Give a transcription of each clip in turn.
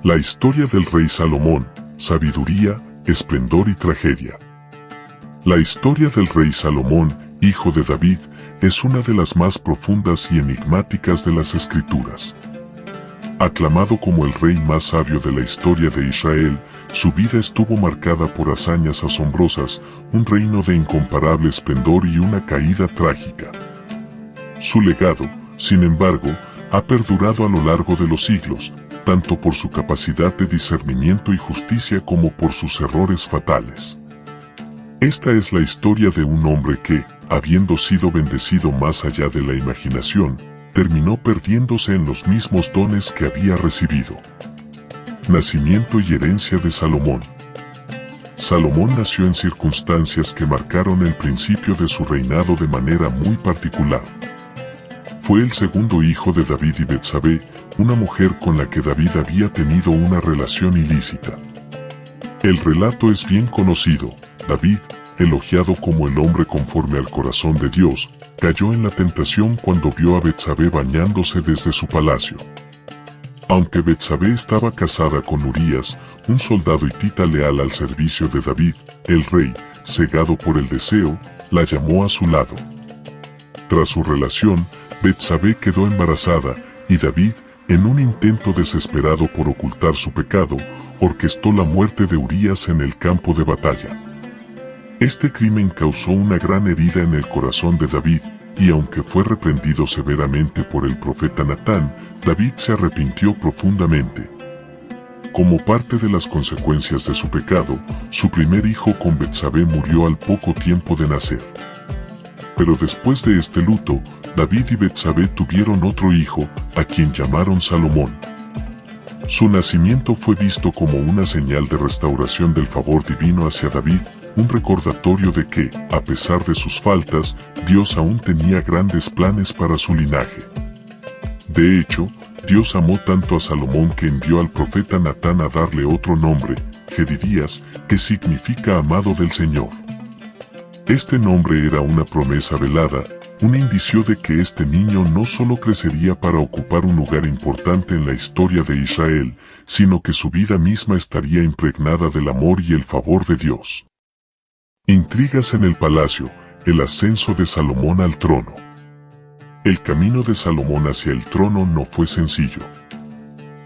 La historia del rey Salomón, sabiduría, esplendor y tragedia. La historia del rey Salomón, hijo de David, es una de las más profundas y enigmáticas de las Escrituras. Aclamado como el rey más sabio de la historia de Israel, su vida estuvo marcada por hazañas asombrosas, un reino de incomparable esplendor y una caída trágica. Su legado, sin embargo, ha perdurado a lo largo de los siglos, tanto por su capacidad de discernimiento y justicia como por sus errores fatales. Esta es la historia de un hombre que, habiendo sido bendecido más allá de la imaginación, terminó perdiéndose en los mismos dones que había recibido. Nacimiento y herencia de Salomón. Salomón nació en circunstancias que marcaron el principio de su reinado de manera muy particular. Fue el segundo hijo de David y Betsabé, una mujer con la que David había tenido una relación ilícita. El relato es bien conocido. David, elogiado como el hombre conforme al corazón de Dios, cayó en la tentación cuando vio a Betsabé bañándose desde su palacio. Aunque Betsabé estaba casada con Urías, un soldado hitita leal al servicio de David, el rey, cegado por el deseo, la llamó a su lado. Tras su relación, Betsabé quedó embarazada, y David, en un intento desesperado por ocultar su pecado, orquestó la muerte de Urías en el campo de batalla. Este crimen causó una gran herida en el corazón de David, y aunque fue reprendido severamente por el profeta Natán, David se arrepintió profundamente. Como parte de las consecuencias de su pecado, su primer hijo con Betsabé murió al poco tiempo de nacer. Pero después de este luto, David y Betsabé tuvieron otro hijo, a quien llamaron Salomón. Su nacimiento fue visto como una señal de restauración del favor divino hacia David, un recordatorio de que, a pesar de sus faltas, Dios aún tenía grandes planes para su linaje. De hecho, Dios amó tanto a Salomón que envió al profeta Natán a darle otro nombre, Jedidías, que significa amado del Señor. Este nombre era una promesa velada, un indicio de que este niño no solo crecería para ocupar un lugar importante en la historia de Israel, sino que su vida misma estaría impregnada del amor y el favor de Dios. Intrigas en el palacio, el ascenso de Salomón al trono. El camino de Salomón hacia el trono no fue sencillo.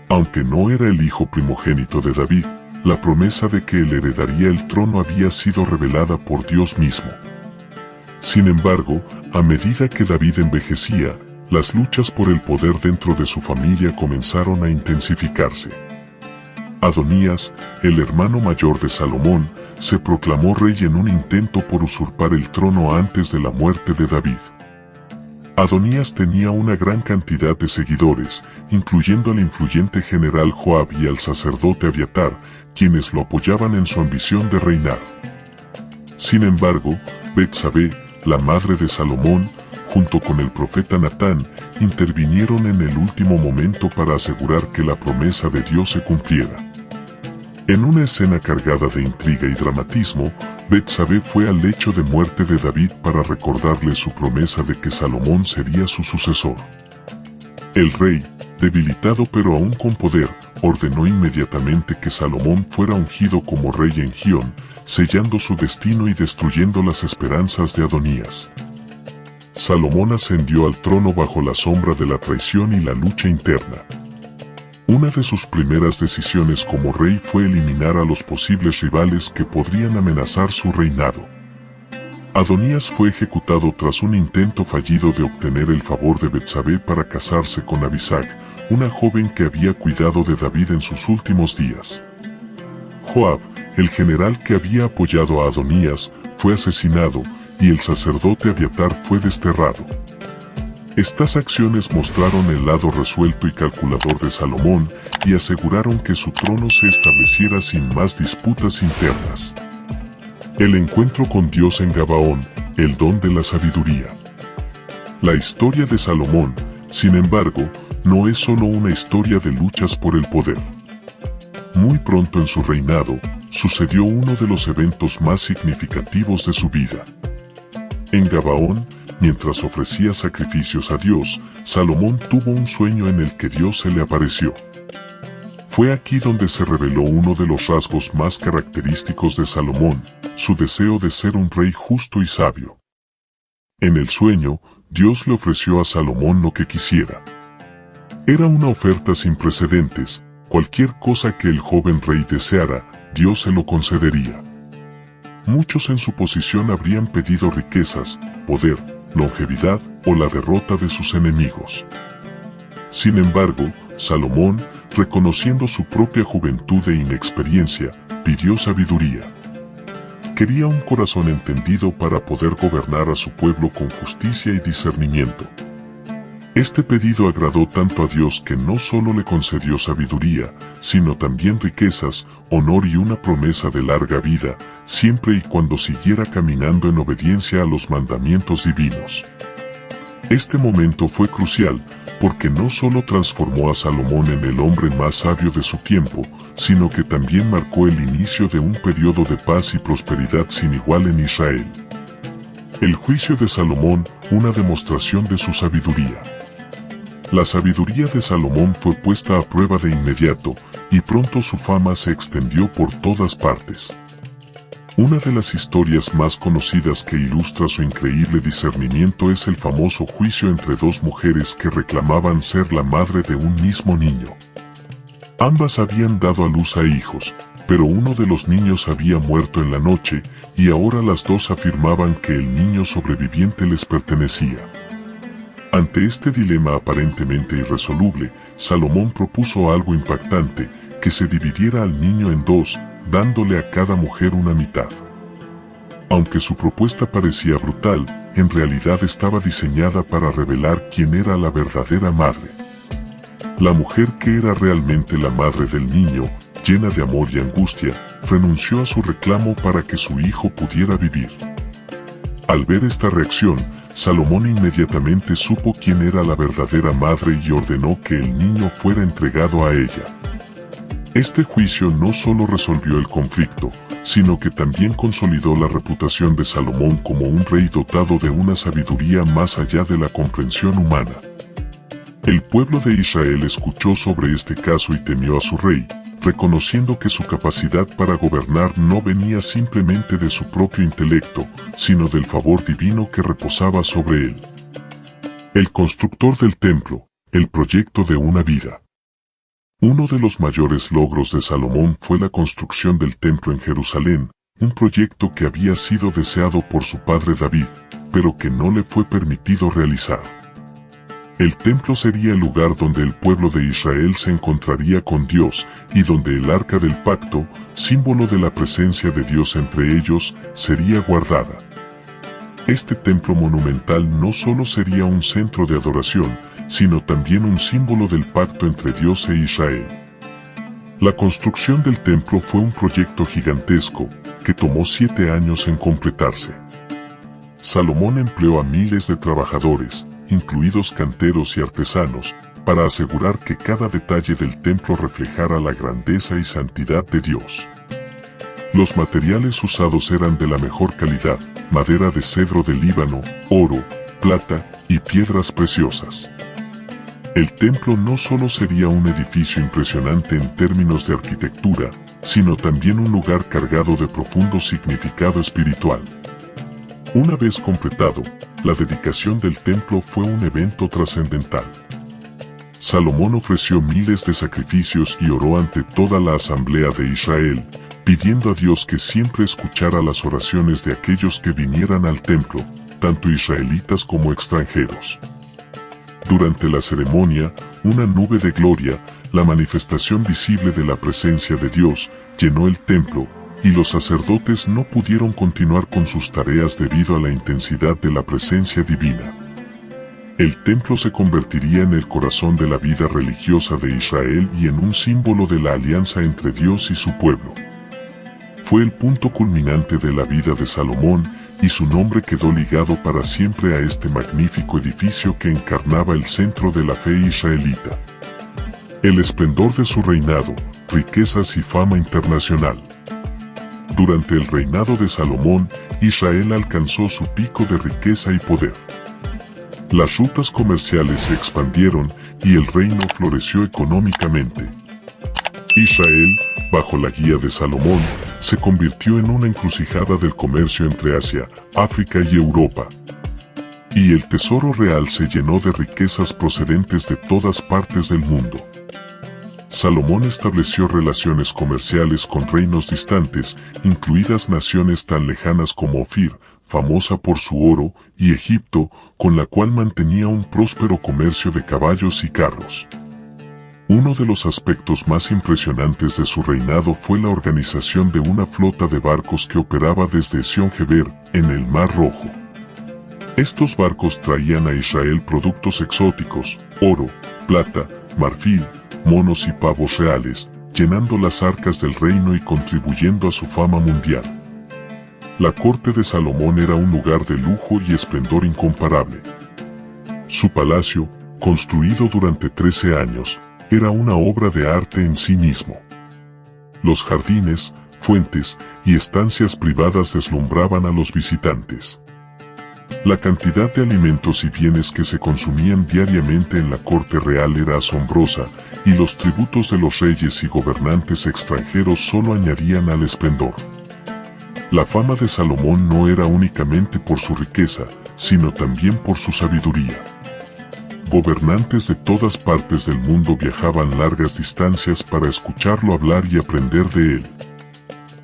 Aunque no era el hijo primogénito de David, la promesa de que él heredaría el trono había sido revelada por Dios mismo. Sin embargo, a medida que David envejecía, las luchas por el poder dentro de su familia comenzaron a intensificarse. Adonías, el hermano mayor de Salomón, se proclamó rey en un intento por usurpar el trono antes de la muerte de David. Adonías tenía una gran cantidad de seguidores, incluyendo al influyente general Joab y al sacerdote Abiatar, quienes lo apoyaban en su ambición de reinar. Sin embargo, Betsabé, la madre de Salomón, junto con el profeta Natán, intervinieron en el último momento para asegurar que la promesa de Dios se cumpliera. En una escena cargada de intriga y dramatismo, Betsabé fue al lecho de muerte de David para recordarle su promesa de que Salomón sería su sucesor. El rey, debilitado pero aún con poder, ordenó inmediatamente que Salomón fuera ungido como rey en Gión, sellando su destino y destruyendo las esperanzas de Adonías. Salomón ascendió al trono bajo la sombra de la traición y la lucha interna. Una de sus primeras decisiones como rey fue eliminar a los posibles rivales que podrían amenazar su reinado. Adonías fue ejecutado tras un intento fallido de obtener el favor de Betsabé para casarse con Abisag, una joven que había cuidado de David en sus últimos días. Joab, el general que había apoyado a Adonías, fue asesinado, y el sacerdote Abiatar fue desterrado. Estas acciones mostraron el lado resuelto y calculador de Salomón y aseguraron que su trono se estableciera sin más disputas internas. El encuentro con Dios en Gabaón, el don de la sabiduría. La historia de Salomón, sin embargo, no es solo una historia de luchas por el poder. Muy pronto en su reinado, sucedió uno de los eventos más significativos de su vida. En Gabaón, mientras ofrecía sacrificios a Dios, Salomón tuvo un sueño en el que Dios se le apareció. Fue aquí donde se reveló uno de los rasgos más característicos de Salomón, su deseo de ser un rey justo y sabio. En el sueño, Dios le ofreció a Salomón lo que quisiera. Era una oferta sin precedentes, cualquier cosa que el joven rey deseara, Dios se lo concedería. Muchos en su posición habrían pedido riquezas, poder, longevidad o la derrota de sus enemigos. Sin embargo, Salomón, reconociendo su propia juventud e inexperiencia, pidió sabiduría. Quería un corazón entendido para poder gobernar a su pueblo con justicia y discernimiento. Este pedido agradó tanto a Dios que no solo le concedió sabiduría, sino también riquezas, honor y una promesa de larga vida, siempre y cuando siguiera caminando en obediencia a los mandamientos divinos. Este momento fue crucial, porque no solo transformó a Salomón en el hombre más sabio de su tiempo, sino que también marcó el inicio de un periodo de paz y prosperidad sin igual en Israel. El juicio de Salomón, una demostración de su sabiduría. La sabiduría de Salomón fue puesta a prueba de inmediato, y pronto su fama se extendió por todas partes. Una de las historias más conocidas que ilustra su increíble discernimiento es el famoso juicio entre dos mujeres que reclamaban ser la madre de un mismo niño. Ambas habían dado a luz a hijos, pero uno de los niños había muerto en la noche, y ahora las dos afirmaban que el niño sobreviviente les pertenecía. Ante este dilema aparentemente irresoluble, Salomón propuso algo impactante, que se dividiera al niño en dos, dándole a cada mujer una mitad. Aunque su propuesta parecía brutal, en realidad estaba diseñada para revelar quién era la verdadera madre. La mujer que era realmente la madre del niño, llena de amor y angustia, renunció a su reclamo para que su hijo pudiera vivir. Al ver esta reacción, Salomón inmediatamente supo quién era la verdadera madre y ordenó que el niño fuera entregado a ella. Este juicio no solo resolvió el conflicto, sino que también consolidó la reputación de Salomón como un rey dotado de una sabiduría más allá de la comprensión humana. El pueblo de Israel escuchó sobre este caso y temió a su rey, reconociendo que su capacidad para gobernar no venía simplemente de su propio intelecto, sino del favor divino que reposaba sobre él. El constructor del templo, el proyecto de una vida. Uno de los mayores logros de Salomón fue la construcción del templo en Jerusalén, un proyecto que había sido deseado por su padre David, pero que no le fue permitido realizar. El templo sería el lugar donde el pueblo de Israel se encontraría con Dios y donde el arca del pacto, símbolo de la presencia de Dios entre ellos, sería guardada. Este templo monumental no solo sería un centro de adoración, sino también un símbolo del pacto entre Dios e Israel. La construcción del templo fue un proyecto gigantesco, que tomó 7 años en completarse. Salomón empleó a miles de trabajadores, incluidos canteros y artesanos, para asegurar que cada detalle del templo reflejara la grandeza y santidad de Dios. Los materiales usados eran de la mejor calidad, madera de cedro del Líbano, oro, plata y piedras preciosas. El templo no solo sería un edificio impresionante en términos de arquitectura, sino también un lugar cargado de profundo significado espiritual. Una vez completado, la dedicación del templo fue un evento trascendental. Salomón ofreció miles de sacrificios y oró ante toda la asamblea de Israel, pidiendo a Dios que siempre escuchara las oraciones de aquellos que vinieran al templo, tanto israelitas como extranjeros. Durante la ceremonia, una nube de gloria, la manifestación visible de la presencia de Dios, llenó el templo, y los sacerdotes no pudieron continuar con sus tareas debido a la intensidad de la presencia divina. El templo se convertiría en el corazón de la vida religiosa de Israel y en un símbolo de la alianza entre Dios y su pueblo. Fue el punto culminante de la vida de Salomón, y su nombre quedó ligado para siempre a este magnífico edificio que encarnaba el centro de la fe israelita. El esplendor de su reinado, riquezas y fama internacional. Durante el reinado de Salomón, Israel alcanzó su pico de riqueza y poder. Las rutas comerciales se expandieron y el reino floreció económicamente. Israel, bajo la guía de Salomón, se convirtió en una encrucijada del comercio entre Asia, África y Europa. Y el tesoro real se llenó de riquezas procedentes de todas partes del mundo. Salomón estableció relaciones comerciales con reinos distantes, incluidas naciones tan lejanas como Ofir, famosa por su oro, y Egipto, con la cual mantenía un próspero comercio de caballos y carros. Uno de los aspectos más impresionantes de su reinado fue la organización de una flota de barcos que operaba desde Esión-Geber, en el Mar Rojo. Estos barcos traían a Israel productos exóticos, oro, plata, marfil, monos y pavos reales, llenando las arcas del reino y contribuyendo a su fama mundial. La corte de Salomón era un lugar de lujo y esplendor incomparable. Su palacio, construido durante 13 años, era una obra de arte en sí mismo. Los jardines, fuentes y estancias privadas deslumbraban a los visitantes. La cantidad de alimentos y bienes que se consumían diariamente en la corte real era asombrosa, y los tributos de los reyes y gobernantes extranjeros solo añadían al esplendor. La fama de Salomón no era únicamente por su riqueza, sino también por su sabiduría. Gobernantes de todas partes del mundo viajaban largas distancias para escucharlo hablar y aprender de él.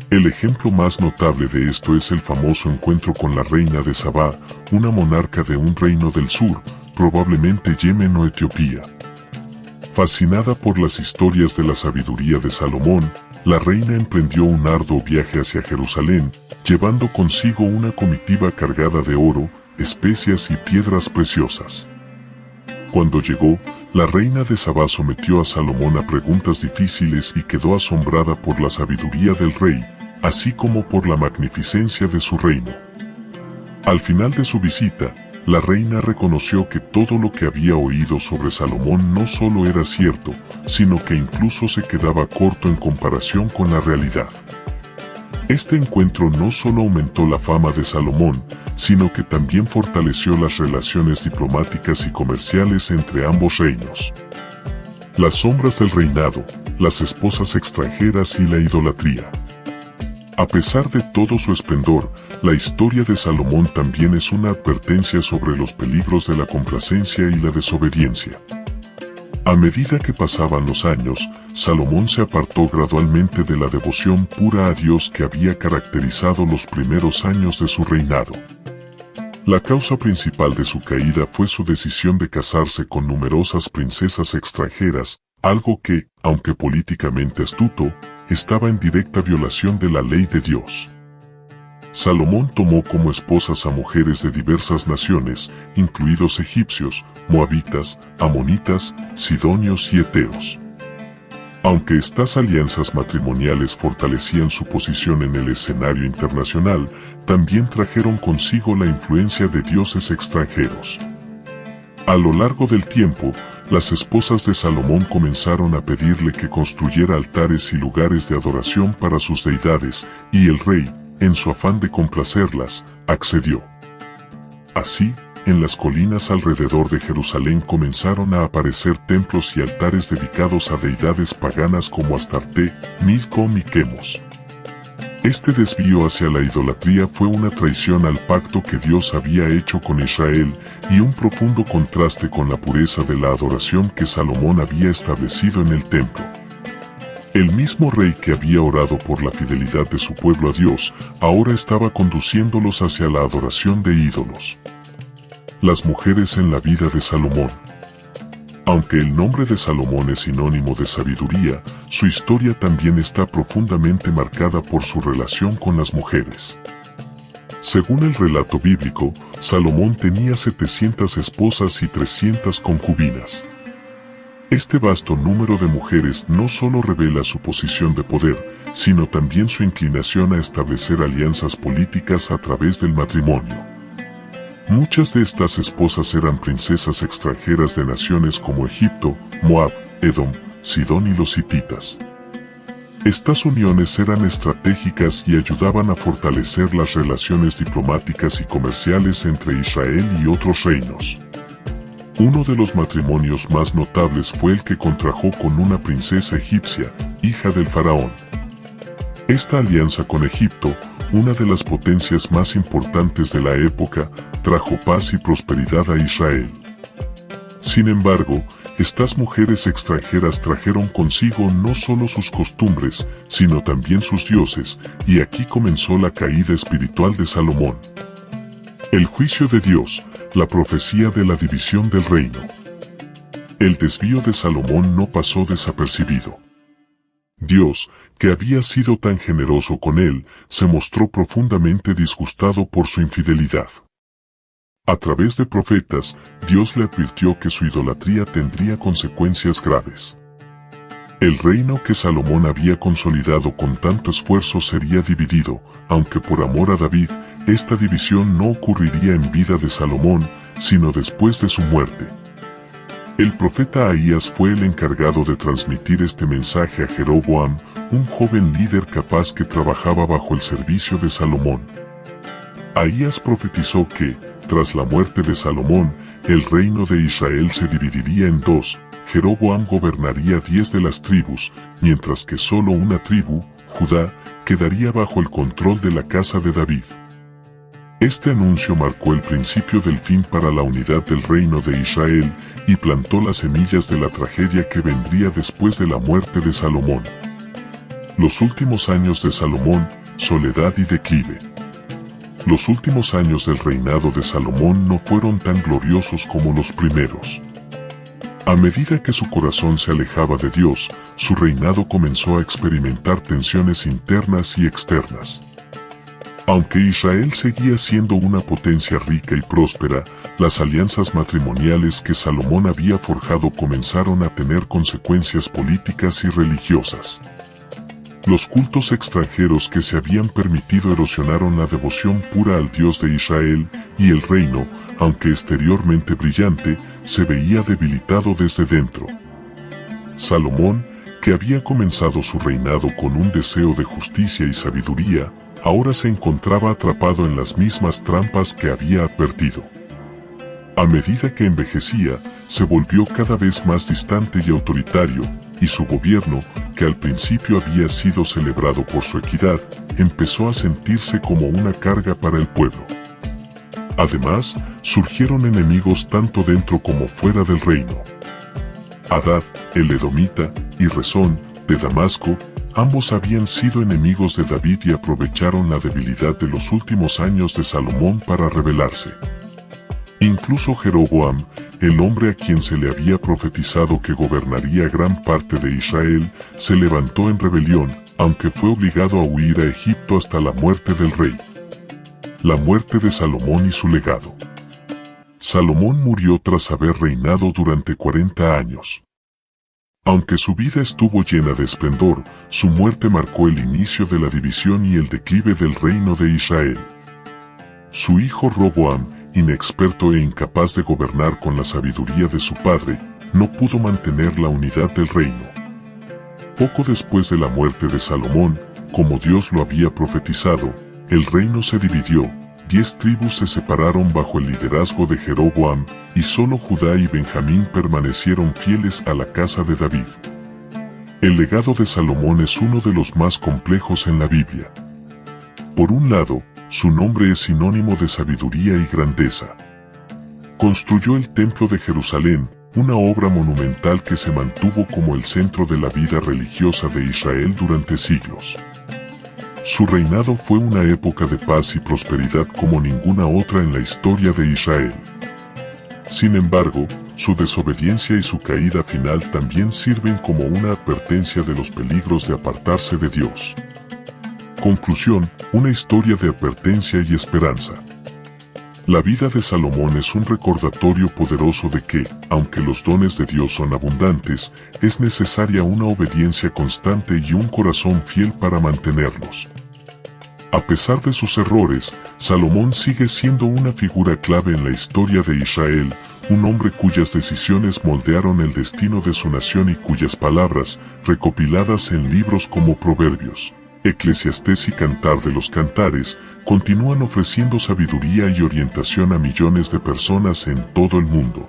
El ejemplo más notable de esto es el famoso encuentro con la reina de Sabá, una monarca de un reino del sur, probablemente Yemen o Etiopía. Fascinada por las historias de la sabiduría de Salomón, la reina emprendió un arduo viaje hacia Jerusalén, llevando consigo una comitiva cargada de oro, especias y piedras preciosas. Cuando llegó, la reina de Sabá sometió a Salomón a preguntas difíciles y quedó asombrada por la sabiduría del rey, así como por la magnificencia de su reino. Al final de su visita, la reina reconoció que todo lo que había oído sobre Salomón no solo era cierto, sino que incluso se quedaba corto en comparación con la realidad. Este encuentro no solo aumentó la fama de Salomón, sino que también fortaleció las relaciones diplomáticas y comerciales entre ambos reinos. Las sombras del reinado, las esposas extranjeras y la idolatría. A pesar de todo su esplendor, la historia de Salomón también es una advertencia sobre los peligros de la complacencia y la desobediencia. A medida que pasaban los años, Salomón se apartó gradualmente de la devoción pura a Dios que había caracterizado los primeros años de su reinado. La causa principal de su caída fue su decisión de casarse con numerosas princesas extranjeras, algo que, aunque políticamente astuto, estaba en directa violación de la ley de Dios. Salomón tomó como esposas a mujeres de diversas naciones, incluidos egipcios, moabitas, amonitas, sidonios y heteos. Aunque estas alianzas matrimoniales fortalecían su posición en el escenario internacional, también trajeron consigo la influencia de dioses extranjeros. A lo largo del tiempo, las esposas de Salomón comenzaron a pedirle que construyera altares y lugares de adoración para sus deidades, y el rey, en su afán de complacerlas, accedió. Así, en las colinas alrededor de Jerusalén comenzaron a aparecer templos y altares dedicados a deidades paganas como Astarte, Milcom y Quemos. Este desvío hacia la idolatría fue una traición al pacto que Dios había hecho con Israel y un profundo contraste con la pureza de la adoración que Salomón había establecido en el templo. El mismo rey que había orado por la fidelidad de su pueblo a Dios, ahora estaba conduciéndolos hacia la adoración de ídolos. Las mujeres en la vida de Salomón. Aunque el nombre de Salomón es sinónimo de sabiduría, su historia también está profundamente marcada por su relación con las mujeres. Según el relato bíblico, Salomón tenía 700 esposas y 300 concubinas. Este vasto número de mujeres no solo revela su posición de poder, sino también su inclinación a establecer alianzas políticas a través del matrimonio. Muchas de estas esposas eran princesas extranjeras de naciones como Egipto, Moab, Edom, Sidón y los hititas. Estas uniones eran estratégicas y ayudaban a fortalecer las relaciones diplomáticas y comerciales entre Israel y otros reinos. Uno de los matrimonios más notables fue el que contrajo con una princesa egipcia, hija del faraón. Esta alianza con Egipto, una de las potencias más importantes de la época, trajo paz y prosperidad a Israel. Sin embargo, estas mujeres extranjeras trajeron consigo no solo sus costumbres, sino también sus dioses, y aquí comenzó la caída espiritual de Salomón. El juicio de Dios, la profecía de la división del reino. El desvío de Salomón no pasó desapercibido. Dios, que había sido tan generoso con él, se mostró profundamente disgustado por su infidelidad. A través de profetas, Dios le advirtió que su idolatría tendría consecuencias graves. El reino que Salomón había consolidado con tanto esfuerzo sería dividido, aunque por amor a David, esta división no ocurriría en vida de Salomón, sino después de su muerte. El profeta Ahías fue el encargado de transmitir este mensaje a Jeroboam, un joven líder capaz que trabajaba bajo el servicio de Salomón. Ahías profetizó que, tras la muerte de Salomón, el reino de Israel se dividiría en dos. Jeroboam gobernaría 10 de las tribus, mientras que solo una tribu, Judá, quedaría bajo el control de la casa de David. Este anuncio marcó el principio del fin para la unidad del reino de Israel y plantó las semillas de la tragedia que vendría después de la muerte de Salomón. Los últimos años de Salomón, soledad y declive. Los últimos años del reinado de Salomón no fueron tan gloriosos como los primeros. A medida que su corazón se alejaba de Dios, su reinado comenzó a experimentar tensiones internas y externas. Aunque Israel seguía siendo una potencia rica y próspera, las alianzas matrimoniales que Salomón había forjado comenzaron a tener consecuencias políticas y religiosas. Los cultos extranjeros que se habían permitido erosionaron la devoción pura al Dios de Israel, y el reino, aunque exteriormente brillante, se veía debilitado desde dentro. Salomón, que había comenzado su reinado con un deseo de justicia y sabiduría, ahora se encontraba atrapado en las mismas trampas que había advertido. A medida que envejecía, se volvió cada vez más distante y autoritario, y su gobierno, que al principio había sido celebrado por su equidad, empezó a sentirse como una carga para el pueblo. Además, surgieron enemigos tanto dentro como fuera del reino. Hadad, el edomita, y Rezón, de Damasco, ambos habían sido enemigos de David y aprovecharon la debilidad de los últimos años de Salomón para rebelarse. Incluso Jeroboam, el hombre a quien se le había profetizado que gobernaría gran parte de Israel, se levantó en rebelión, aunque fue obligado a huir a Egipto hasta la muerte del rey. La muerte de Salomón y su legado. Salomón murió tras haber reinado durante 40 años. Aunque su vida estuvo llena de esplendor, su muerte marcó el inicio de la división y el declive del reino de Israel. Su hijo Roboam, inexperto e incapaz de gobernar con la sabiduría de su padre, no pudo mantener la unidad del reino. Poco después de la muerte de Salomón, como Dios lo había profetizado, el reino se dividió, 10 tribus se separaron bajo el liderazgo de Jeroboam, y solo Judá y Benjamín permanecieron fieles a la casa de David. El legado de Salomón es uno de los más complejos en la Biblia. Por un lado, su nombre es sinónimo de sabiduría y grandeza. Construyó el Templo de Jerusalén, una obra monumental que se mantuvo como el centro de la vida religiosa de Israel durante siglos. Su reinado fue una época de paz y prosperidad como ninguna otra en la historia de Israel. Sin embargo, su desobediencia y su caída final también sirven como una advertencia de los peligros de apartarse de Dios. Conclusión, una historia de advertencia y esperanza. La vida de Salomón es un recordatorio poderoso de que, aunque los dones de Dios son abundantes, es necesaria una obediencia constante y un corazón fiel para mantenerlos. A pesar de sus errores, Salomón sigue siendo una figura clave en la historia de Israel, un hombre cuyas decisiones moldearon el destino de su nación y cuyas palabras, recopiladas en libros como Proverbios, Eclesiastés y Cantar de los Cantares, continúan ofreciendo sabiduría y orientación a millones de personas en todo el mundo.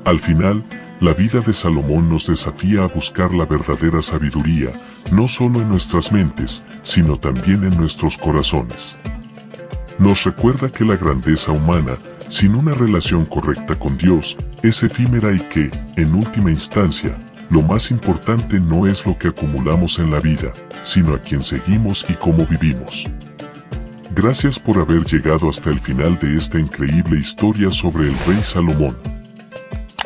Al final, la vida de Salomón nos desafía a buscar la verdadera sabiduría, no solo en nuestras mentes, sino también en nuestros corazones. Nos recuerda que la grandeza humana, sin una relación correcta con Dios, es efímera y que, en última instancia, lo más importante no es lo que acumulamos en la vida, sino a quién seguimos y cómo vivimos. Gracias por haber llegado hasta el final de esta increíble historia sobre el rey Salomón.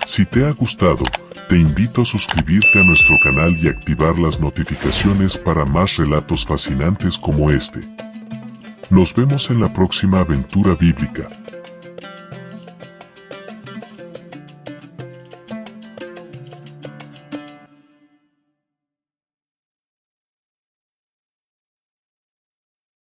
Si te ha gustado, te invito a suscribirte a nuestro canal y activar las notificaciones para más relatos fascinantes como este. Nos vemos en la próxima aventura bíblica.